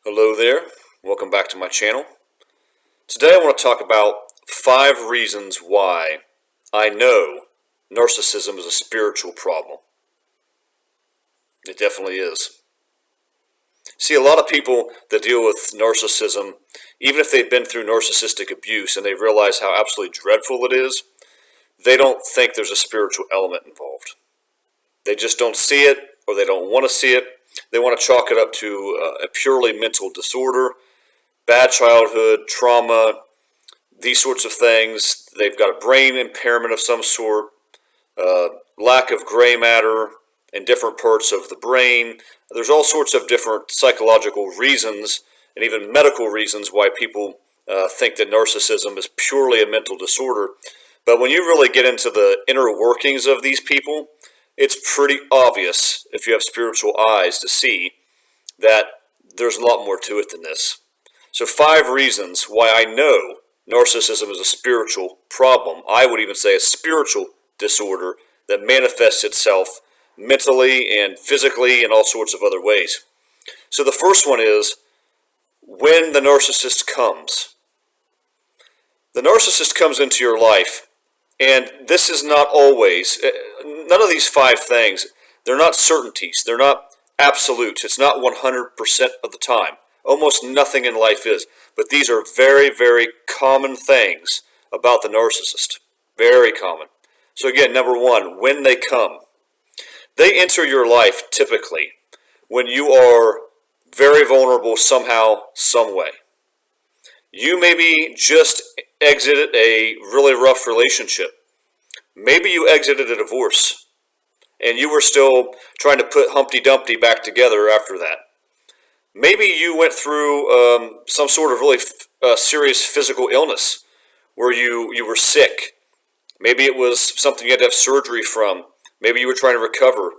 Hello there, welcome back to my channel. Today I want to talk about 5 reasons why I know narcissism is a spiritual problem. It definitely is. See, a lot of people that deal with narcissism, even if they've been through narcissistic abuse and they realize how absolutely dreadful it is, they don't think there's a spiritual element involved. They just don't see it, or they don't want to see it. They want to chalk it up to a purely mental disorder, bad childhood, trauma, these sorts of things. They've got a brain impairment of some sort, lack of gray matter in different parts of the brain. There's all sorts of different psychological reasons and even medical reasons why people think that narcissism is purely a mental disorder. But when you really get into the inner workings of these people, it's pretty obvious, if you have spiritual eyes, to see that there's a lot more to it than this. So 5 reasons why I know narcissism is a spiritual problem. I would even say a spiritual disorder that manifests itself mentally and physically and all sorts of other ways. So the first one is when the narcissist comes. The narcissist comes into your life, and this is not always, none of these 5 things, they're not certainties, they're not absolutes, it's not 100% of the time. Almost nothing in life is, but these are very, very common things about the narcissist. Very common. So again, number 1, when they come. They enter your life typically when you are very vulnerable somehow, some way. You maybe just exited a really rough relationship. Maybe you exited a divorce and you were still trying to put Humpty Dumpty back together after that. Maybe you went through some sort of really serious physical illness where you were sick. Maybe it was something you had to have surgery from. Maybe you were trying to recover.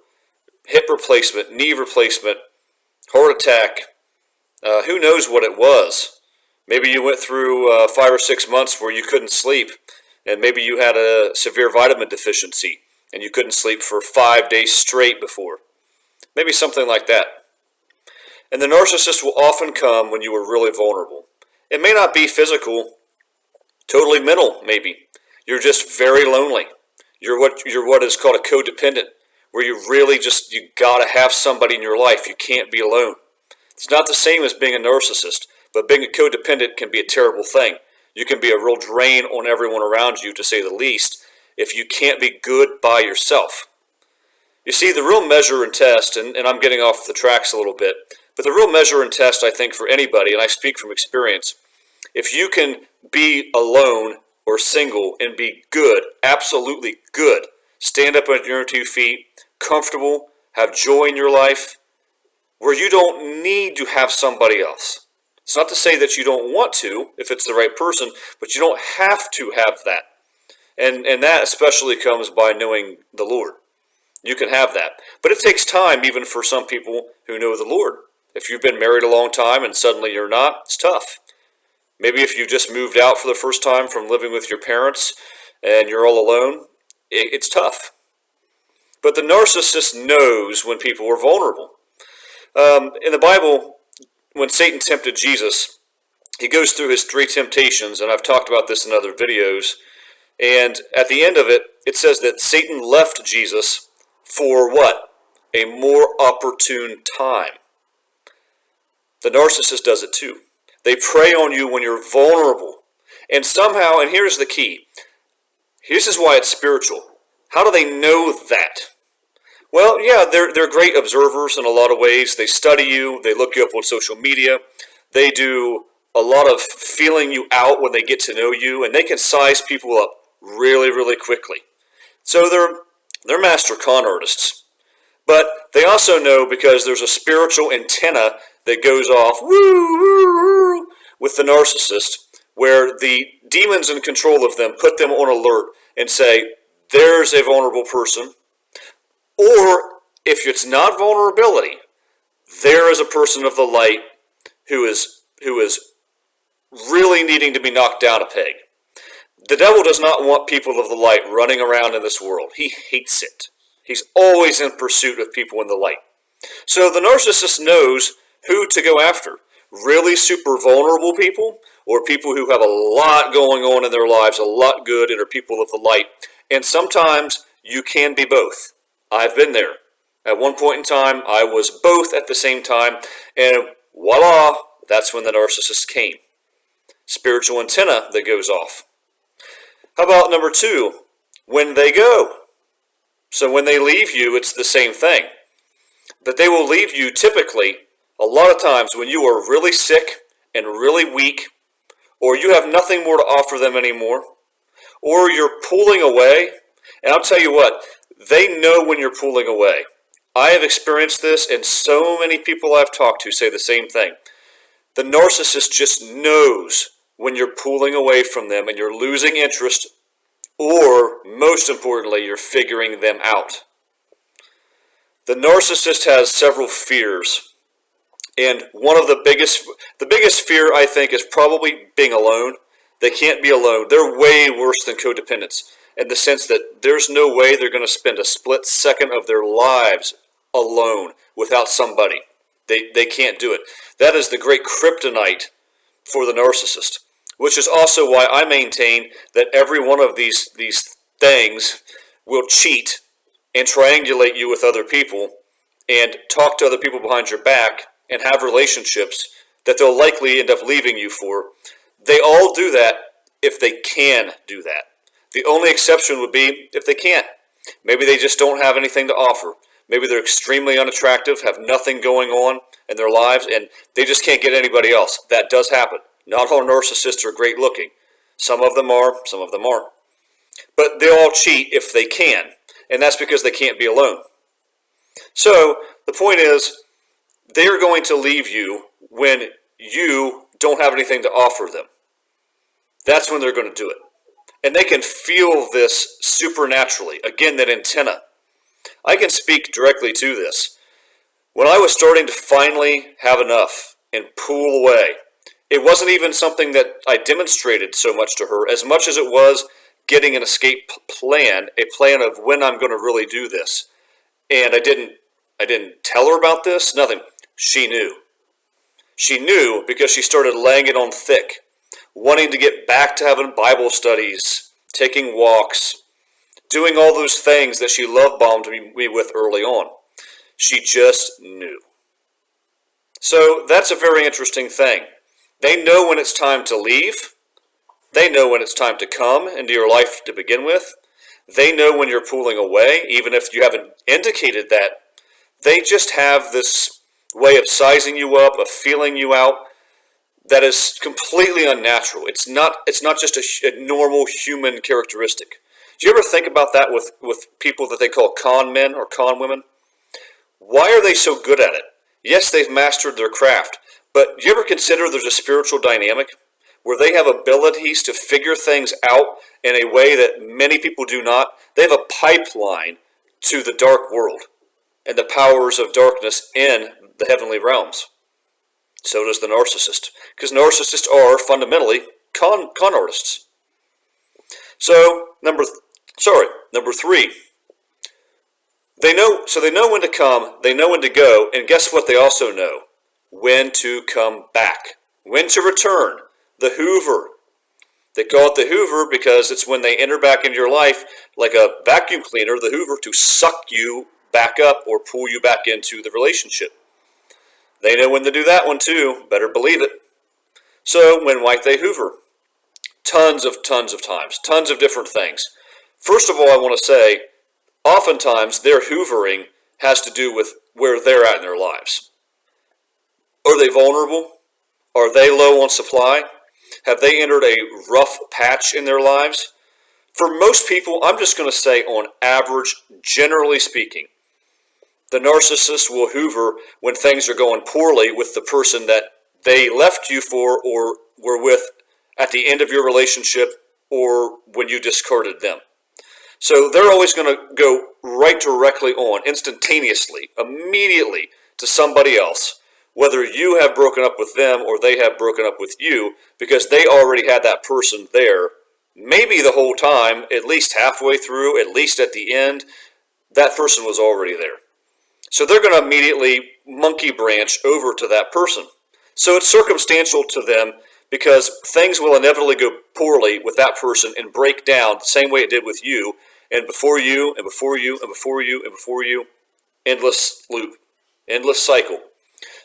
Hip replacement, knee replacement, heart attack. Who knows what it was? Maybe you went through 5 or 6 months where you couldn't sleep, and maybe you had a severe vitamin deficiency and you couldn't sleep for 5 days straight before. Maybe something like that. And the narcissist will often come when you are really vulnerable. It may not be physical, totally mental maybe. You're just very lonely. You're what is called a codependent, where you gotta have somebody in your life. You can't be alone. It's not the same as being a narcissist, but being a codependent can be a terrible thing. You can be a real drain on everyone around you, to say the least, if you can't be good by yourself. You see, the real measure and test, and I'm getting off the tracks a little bit, but the real measure and test, I think, for anybody, and I speak from experience, if you can be alone or single and be good, absolutely good, stand up on your own 2 feet, comfortable, have joy in your life, where you don't need to have somebody else. It's not to say that you don't want to, if it's the right person, but you don't have to have that. And that especially comes by knowing the Lord. You can have that. But it takes time, even for some people who know the Lord. If you've been married a long time and suddenly you're not, it's tough. Maybe if you just moved out for the first time from living with your parents and you're all alone, it's tough. But the narcissist knows when people are vulnerable. In the Bible, when Satan tempted Jesus, he goes through his 3 temptations, and I've talked about this in other videos. And at the end of it, it says that Satan left Jesus for what? A more opportune time. The narcissist does it too. They prey on you when you're vulnerable. And somehow, and here's the key, this is why it's spiritual. How do they know that? Well, yeah, they're great observers in a lot of ways. They study you. They look you up on social media. They do a lot of feeling you out when they get to know you, and they can size people up really, really quickly. So they're master con artists. But they also know, because there's a spiritual antenna that goes off with the narcissist, where the demons in control of them put them on alert and say, there's a vulnerable person. Or, if it's not vulnerability, there is a person of the light who is really needing to be knocked down a peg. The devil does not want people of the light running around in this world. He hates it. He's always in pursuit of people in the light. So the narcissist knows who to go after. really super vulnerable people or people who have a lot going on in their lives, a lot good, and are people of the light. And sometimes you can be both. I've been there. At one point in time, I was both at the same time, and voila, that's when the narcissist came. Spiritual antenna that goes off. How about number 2? When they go. So when they leave you, it's the same thing. But they will leave you typically a lot of times when you are really sick and really weak, or you have nothing more to offer them anymore, or you're pulling away. And I'll tell you what, they know when you're pulling away. I have experienced this, and so many people I've talked to say the same thing. The narcissist just knows when you're pulling away from them and you're losing interest, or most importantly, you're figuring them out. The narcissist has several fears, and one of the biggest fear, I think, is probably being alone. They can't be alone. They're way worse than codependents in the sense that there's no way they're going to spend a split second of their lives alone without somebody. They can't do it. That is the great kryptonite for the narcissist, which is also why I maintain that every one of these things will cheat and triangulate you with other people and talk to other people behind your back and have relationships that they'll likely end up leaving you for. They all do that if they can do that. The only exception would be if they can't. Maybe they just don't have anything to offer. Maybe they're extremely unattractive, have nothing going on in their lives, and they just can't get anybody else. That does happen. Not all narcissists are great looking. Some of them are, some of them aren't. But they all cheat if they can, and that's because they can't be alone. So the point is, they're going to leave you when you don't have anything to offer them. That's when they're going to do it. And they can feel this supernaturally. Again, that antenna. I can speak directly to this. When I was starting to finally have enough and pull away, it wasn't even something that I demonstrated so much to her as much as it was getting an escape plan, a plan of when I'm going to really do this. And I didn't tell her about this, nothing. She knew. She knew because she started laying it on thick, wanting to get back to having Bible studies, taking walks, doing all those things that she love bombed me with early on. She just knew. So that's a very interesting thing. They know when it's time to leave. They know when it's time to come into your life to begin with. They know when you're pulling away, even if you haven't indicated that. They just have this way of sizing you up, of feeling you out, that is completely unnatural. It's not just a normal human characteristic. Do you ever think about that with people that they call con men or con women? Why are they so good at it? Yes, they've mastered their craft, but do you ever consider there's a spiritual dynamic where they have abilities to figure things out in a way that many people do not? They have a pipeline to the dark world and the powers of darkness in the heavenly realms. So does the narcissist, because narcissists are fundamentally con artists. So number 3, they know when to come, they know when to go, and guess what? They also know when to come back, when to return. The Hoover. They call it the Hoover because it's when they enter back into your life like a vacuum cleaner, the Hoover, to suck you back up or pull you back into the relationship. They know when to do that one too, better believe it. So when might they Hoover? Tons of times, tons of different things. First of all, I want to say, oftentimes their hoovering has to do with where they're at in their lives. Are they vulnerable? Are they low on supply? Have they entered a rough patch in their lives? For most people, I'm just going to say on average, generally speaking, the narcissist will hoover when things are going poorly with the person that they left you for or were with at the end of your relationship or when you discarded them. So they're always going to go right directly on, instantaneously, immediately to somebody else, whether you have broken up with them or they have broken up with you, because they already had that person there, maybe the whole time, at least halfway through, at least at the end, that person was already there. So they're going to immediately monkey branch over to that person. So it's circumstantial to them because things will inevitably go poorly with that person and break down the same way it did with you, and before you, and before you, and before you, and before you. Endless loop, endless cycle.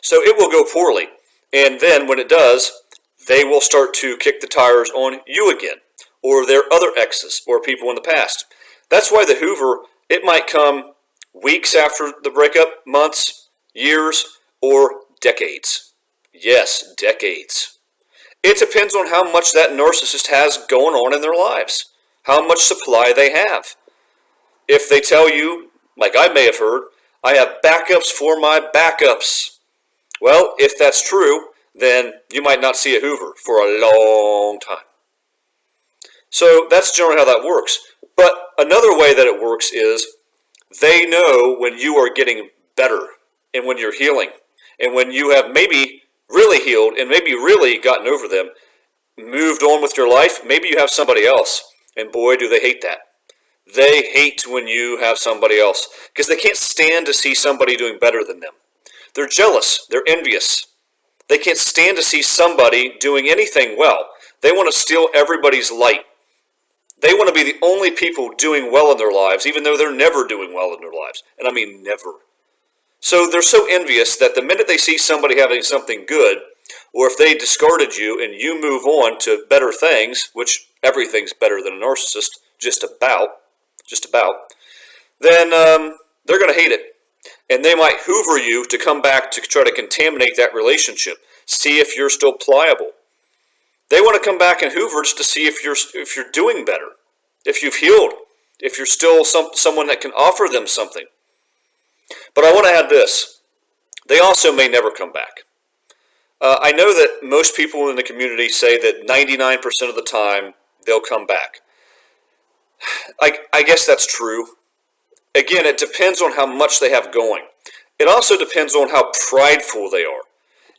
So it will go poorly. And then when it does, they will start to kick the tires on you again, or their other exes, or people in the past. That's why the Hoover, it might come weeks after the breakup, months, years, or decades. Yes, decades. It depends on how much that narcissist has going on in their lives, how much supply they have. If they tell you, like I may have heard, I have backups for my backups. Well, if that's true, then you might not see a Hoover for a long time. So that's generally how that works. But another way that it works is they know when you are getting better and when you're healing and when you have maybe really healed and maybe really gotten over them, moved on with your life, maybe you have somebody else. And boy, do they hate that. They hate when you have somebody else because they can't stand to see somebody doing better than them. They're jealous. They're envious. They can't stand to see somebody doing anything well. They want to steal everybody's light. They want to be the only people doing well in their lives, even though they're never doing well in their lives. And I mean never. So they're so envious that the minute they see somebody having something good, or if they discarded you and you move on to better things, which everything's better than a narcissist, just about, then they're going to hate it. And they might Hoover you to come back to try to contaminate that relationship, see if you're still pliable. They want to come back and Hoover just to see if you're doing better, if you've healed, if you're still someone that can offer them something. But I want to add this. They also may never come back. I know that most people in the community say that 99% of the time they'll come back. I guess that's true. Again, it depends on how much they have going. It also depends on how prideful they are.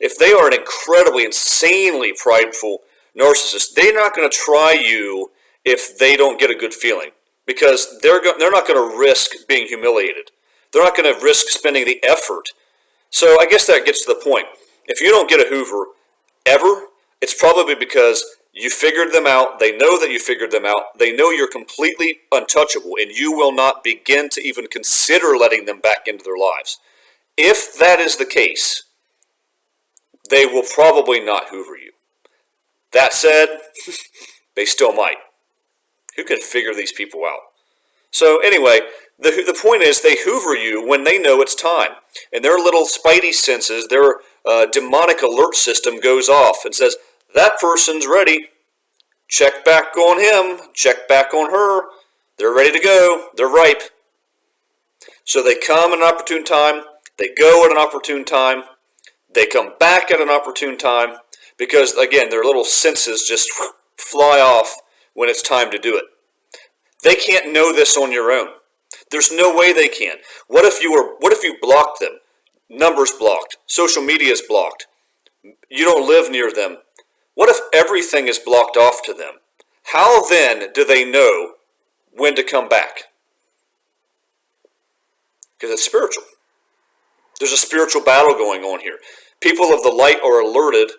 If they are an incredibly, insanely prideful narcissist, they're not going to try you if they don't get a good feeling, because they're not going to risk being humiliated. They're not going to risk spending the effort. So I guess that gets to the point. If you don't get a Hoover ever, it's probably because you figured them out. They know that you figured them out. They know you're completely untouchable, and you will not begin to even consider letting them back into their lives. If that is the case, they will probably not Hoover you. That said, they still might. Who can figure these people out? So anyway, the point is they Hoover you when they know it's time. And their little spidey senses, their demonic alert system goes off and says, that person's ready. Check back on him. Check back on her. They're ready to go. They're ripe. So they come at an opportune time. They go at an opportune time. They come back at an opportune time. Because, again, their little senses just fly off when it's time to do it. They can't know this on your own. There's no way they can. What if you blocked them? Numbers blocked. Social media is blocked. You don't live near them. What if everything is blocked off to them? How then do they know when to come back? Because it's spiritual. There's a spiritual battle going on here. People of the light are alerted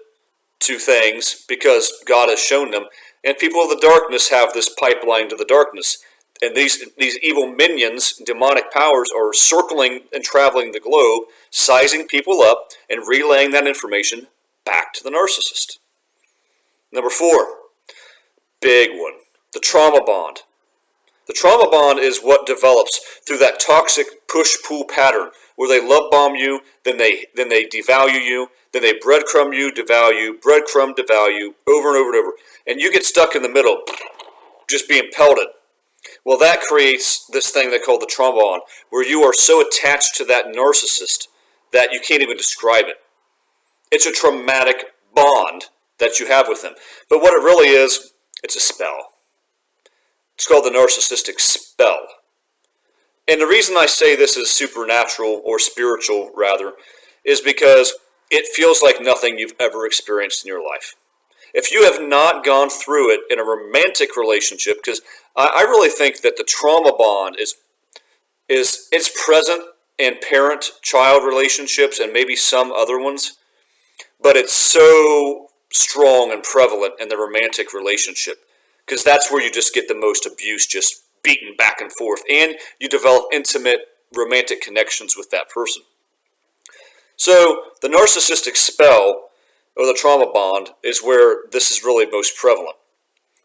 to things because God has shown them, and people of the darkness have this pipeline to the darkness. And these evil minions, demonic powers, are circling and traveling the globe, sizing people up and relaying that information back to the narcissist. Number 4, big one, the trauma bond. The trauma bond is what develops through that toxic push-pull pattern where they love bomb you, then they devalue you, then they breadcrumb you, devalue, breadcrumb, devalue, over and over and over. And you get stuck in the middle, just being pelted. Well, that creates this thing they call the trauma bond, where you are so attached to that narcissist that you can't even describe it. It's a traumatic bond that you have with them. But what it really is, it's a spell. It's called the narcissistic spell. And the reason I say this is supernatural, or spiritual rather, is because it feels like nothing you've ever experienced in your life. If you have not gone through it in a romantic relationship, because I really think that the trauma bond it's present in parent-child relationships and maybe some other ones, but it's so strong and prevalent in the romantic relationship because that's where you just get the most abuse, just beaten back and forth, and you develop intimate romantic connections with that person. So the narcissistic spell or the trauma bond is where this is really most prevalent.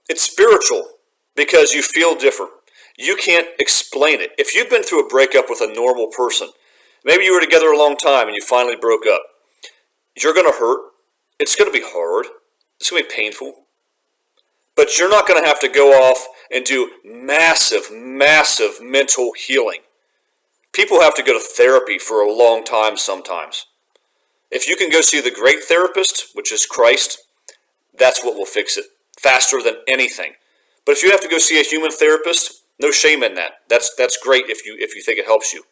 It's spiritual because you feel different. You can't explain it. If you've been through a breakup with a normal person, maybe you were together a long time and you finally broke up, you're going to hurt. It's going to be hard. It's going to be painful. But you're not going to have to go off and do massive, massive mental healing. People have to go to therapy for a long time sometimes. If you can go see the great therapist, which is Christ, that's what will fix it faster than anything. But if you have to go see a human therapist, no shame in that. That's great if you think it helps you.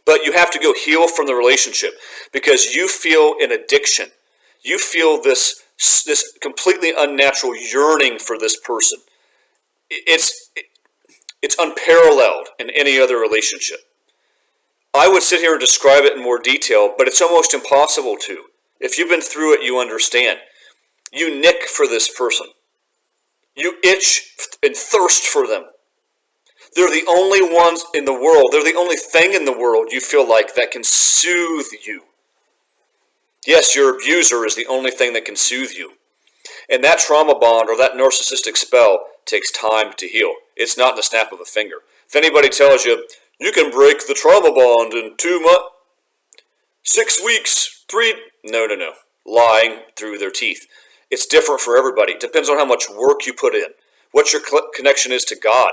But you have to go heal from the relationship because you feel an addiction. You feel this completely unnatural yearning for this person. It's unparalleled in any other relationship. I would sit here and describe it in more detail, but it's almost impossible to. If you've been through it, you understand. You nick for this person. You itch and thirst for them. They're the only ones in the world. They're the only thing in the world you feel like that can soothe you. Yes, your abuser is the only thing that can soothe you. And that trauma bond or that narcissistic spell takes time to heal. It's not in the snap of a finger. If anybody tells you, you can break the trauma bond in 2 months, 6 weeks, 3... No. Lying through their teeth. It's different for everybody. It depends on how much work you put in. What your connection is to God.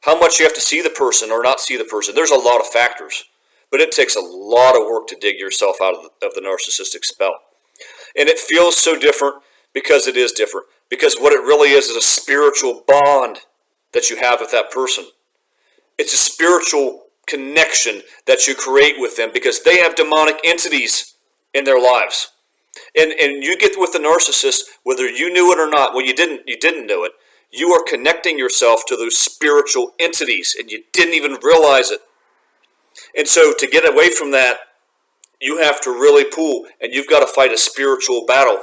How much you have to see the person or not see the person. There's a lot of factors. But it takes a lot of work to dig yourself out of the narcissistic spell. And it feels so different because it is different. Because what it really is a spiritual bond that you have with that person. It's a spiritual connection that you create with them because they have demonic entities in their lives. And you get with the narcissist, whether you knew it or not, well, you didn't know it. You are connecting yourself to those spiritual entities, and you didn't even realize it. And so to get away from that, you have to really pull, and you've got to fight a spiritual battle.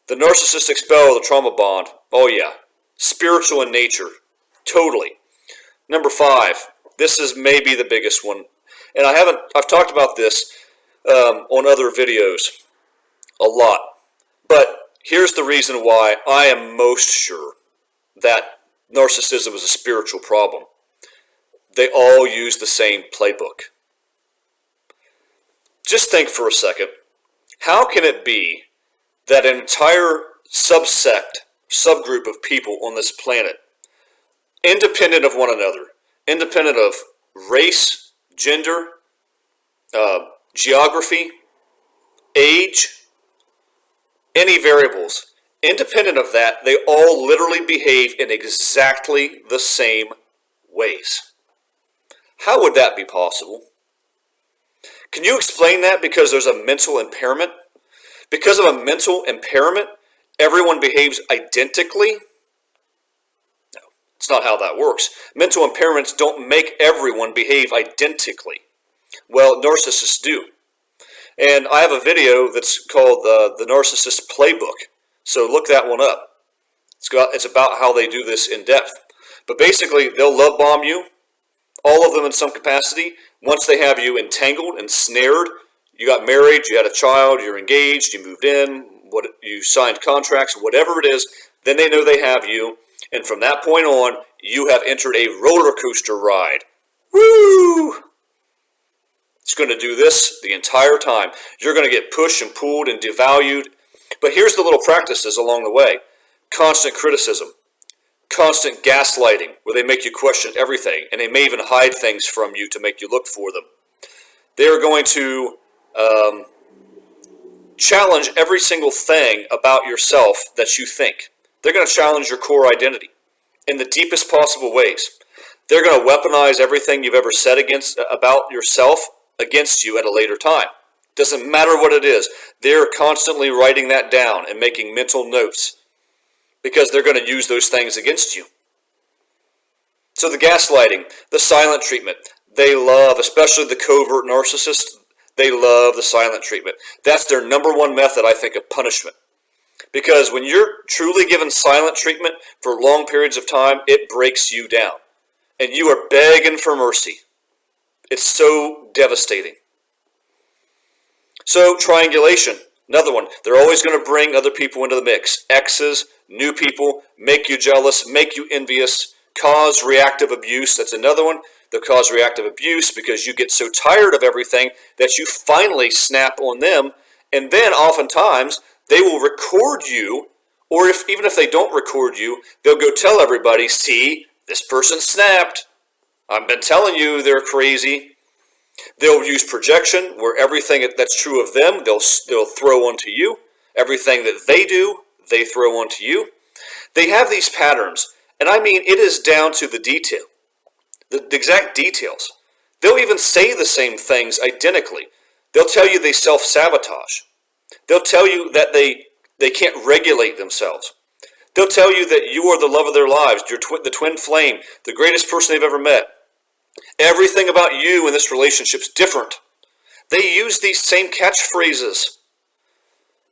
The narcissistic spell or the trauma bond, oh yeah, spiritual in nature, totally. Number 5, this is maybe the biggest one, and I've talked about this on other videos a lot, but here's the reason why I am most sure that narcissism is a spiritual problem. They all use the same playbook. Just think for a second. How can it be that an entire subgroup of people on this planet, independent of one another, independent of race, gender, geography, age, any variables, independent of that, they all literally behave in exactly the same ways? How would that be possible? Can you explain that because there's a mental impairment? Because of a mental impairment, everyone behaves identically? No, it's not how that works. Mental impairments don't make everyone behave identically. Well, narcissists do. And I have a video that's called the Narcissist Playbook. So look that one up. It's about how they do this in depth. But basically, they'll love bomb you. All of them in some capacity. Once they have you entangled and snared, you got married, you had a child, you're engaged, you moved in, you signed contracts, whatever it is, then they know they have you. And from that point on, you have entered a roller coaster ride. Woo! It's going to do this the entire time. You're going to get pushed and pulled and devalued. But here's the little practices along the way. Constant criticism. Constant gaslighting, where they make you question everything, and they may even hide things from you to make you look for them. They are going to challenge every single thing about yourself that you think. They're going to challenge your core identity in the deepest possible ways. They're going to weaponize everything you've ever said about yourself against you at a later time. Doesn't matter what it is. They're constantly writing that down and making mental notes, because they're going to use those things against you. So the gaslighting, the silent treatment, they love, especially the covert narcissists, They love the silent treatment. That's their number one method, I think, of punishment. Because when you're truly given silent treatment for long periods of time, it breaks you down. And you are begging for mercy. It's so devastating. So, triangulation, another one. They're always going to bring other people into the mix. Exes, new people, make you jealous, make you envious, cause reactive abuse. That's another one. They'll cause reactive abuse because you get so tired of everything that you finally snap on them. And then oftentimes they will record you, or even if they don't record you, they'll go tell everybody, see, this person snapped. I've been telling you they're crazy. They'll use projection where everything that's true of them, they'll throw onto you. Everything that they do, they throw onto you. They have these patterns, and I mean it is down to the detail, the exact details. They'll even say the same things identically. They'll tell you they self-sabotage. They'll tell you that they can't regulate themselves. They'll tell you that you are the love of their lives, the twin flame, the greatest person they've ever met. Everything about you in this relationship is different. They use these same catchphrases.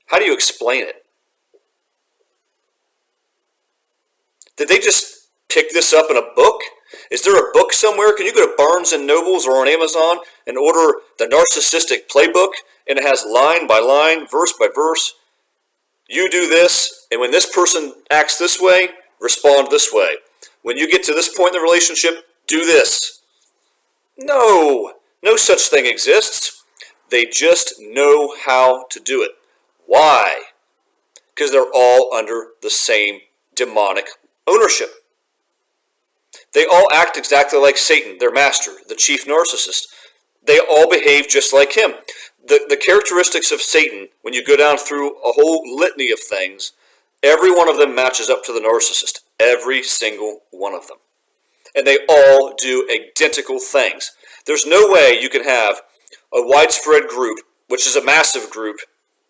How do you explain it? Did they just pick this up in a book? Is there a book somewhere? Can you go to Barnes & Nobles or on Amazon and order the Narcissistic Playbook? And it has line by line, verse by verse. You do this, and when this person acts this way, respond this way. When you get to this point in the relationship, do this. No such thing exists. They just know how to do it. Why? Because they're all under the same demonic ownership. They all act exactly like Satan, their master, the chief narcissist. They all behave just like him. The characteristics of Satan, when you go down through a whole litany of things, every one of them matches up to the narcissist. Every single one of them. And they all do identical things. There's no way you can have a widespread group, which is a massive group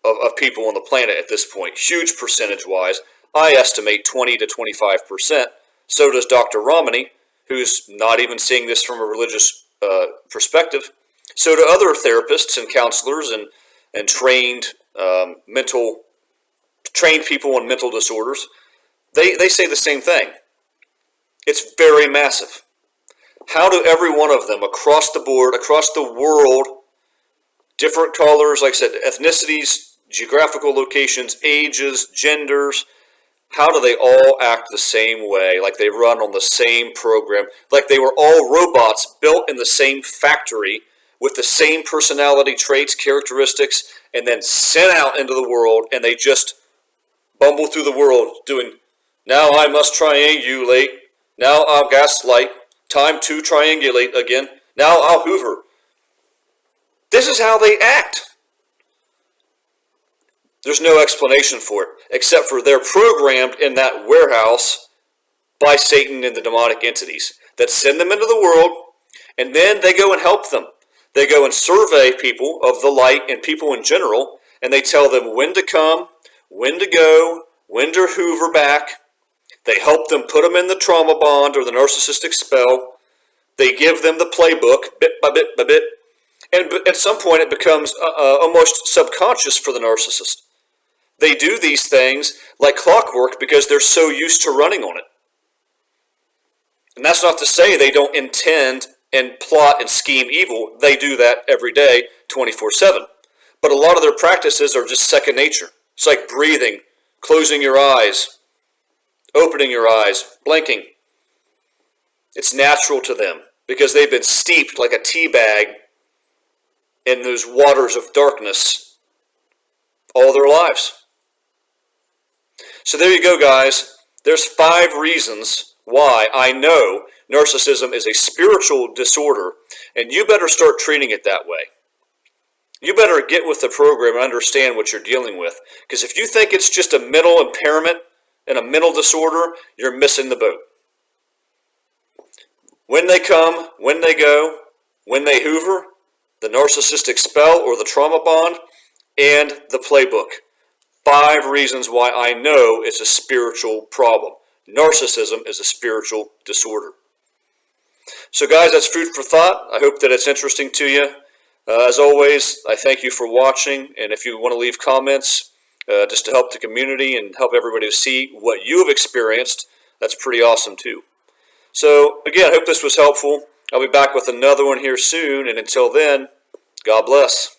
of people on the planet at this point, huge percentage-wise. I estimate 20 to 25%. So does Dr. Romani, who's not even seeing this from a religious perspective. So do other therapists and counselors and trained people on mental disorders. They say the same thing. It's very massive. How do every one of them across the board, across the world, different colors, like I said, ethnicities, geographical locations, ages, genders, how do they all act the same way, like they run on the same program, like they were all robots built in the same factory with the same personality traits, characteristics, and then sent out into the world, and they just bumble through the world doing, now I must triangulate, now I'll gaslight, time to triangulate again, now I'll hoover. This is how they act. There's no explanation for it, except for they're programmed in that warehouse by Satan and the demonic entities that send them into the world, and then they go and help them. They go and survey people of the light and people in general, and they tell them when to come, when to go, when to hoover back. They help them put them in the trauma bond or the narcissistic spell. They give them the playbook bit by bit by bit. And at some point it becomes almost subconscious for the narcissist. They do these things like clockwork because they're so used to running on it. And that's not to say they don't intend and plot and scheme evil. They do that every day, 24/7. But a lot of their practices are just second nature. It's like breathing, closing your eyes, opening your eyes, blinking. It's natural to them because they've been steeped like a tea bag in those waters of darkness all their lives. So there you go, guys. There's 5 reasons why I know narcissism is a spiritual disorder, and you better start treating it that way. You better get with the program and understand what you're dealing with, because if you think it's just a mental impairment and a mental disorder, you're missing the boat. When they come, when they go, when they hoover, the narcissistic spell or the trauma bond, and the playbook. 5 reasons why I know it's a spiritual problem. Narcissism is a spiritual disorder. So guys, that's food for thought. I hope that it's interesting to you. As always, I thank you for watching, and if you want to leave comments just to help the community and help everybody to see what you have experienced, that's pretty awesome too. So again, I hope this was helpful. I'll be back with another one here soon, and until then, God bless.